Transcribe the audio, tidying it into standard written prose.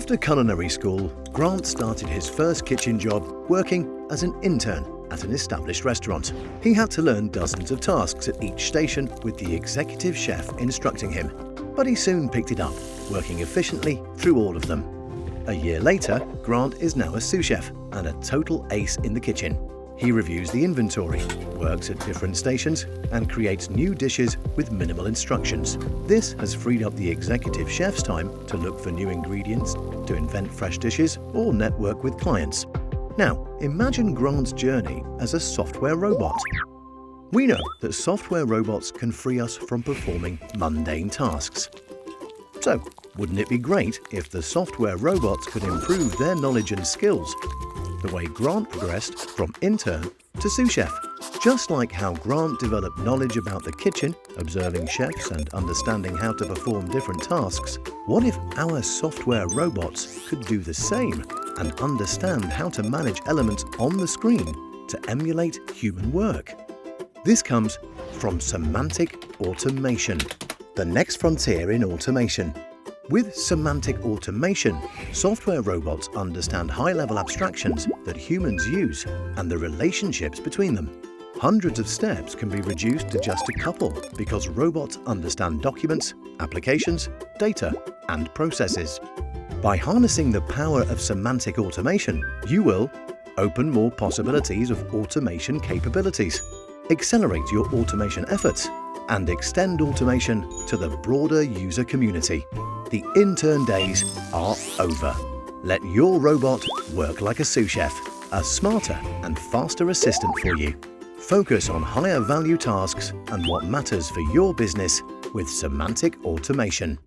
After culinary school, Grant started his first kitchen job working as an intern at an established restaurant. He had to learn dozens of tasks at each station with the executive chef instructing him. But he soon picked it up, working efficiently through all of them. A year later, Grant is now a sous chef and a total ace in the kitchen. He reviews the inventory, works at different stations, and creates new dishes with minimal instructions. This has freed up the executive chef's time to look for new ingredients, to invent fresh dishes, or network with clients. Now, imagine Grant's journey as a software robot. We know that software robots can free us from performing mundane tasks. So, wouldn't it be great if the software robots could improve their knowledge and skills the way Grant progressed from intern to sous chef? Just like how Grant developed knowledge about the kitchen, observing chefs and understanding how to perform different tasks, what if our software robots could do the same and understand how to manage elements on the screen to emulate human work? This comes from semantic automation, the next frontier in automation. With semantic automation, software robots understand high-level abstractions that humans use and the relationships between them. Hundreds of steps can be reduced to just a couple because robots understand documents, applications, data, and processes. By harnessing the power of semantic automation, you will open more possibilities of automation capabilities, accelerate your automation efforts, and extend automation to the broader user community. The intern days are over. Let your robot work like a sous chef, a smarter and faster assistant for you. Focus on higher value tasks and what matters for your business with semantic automation.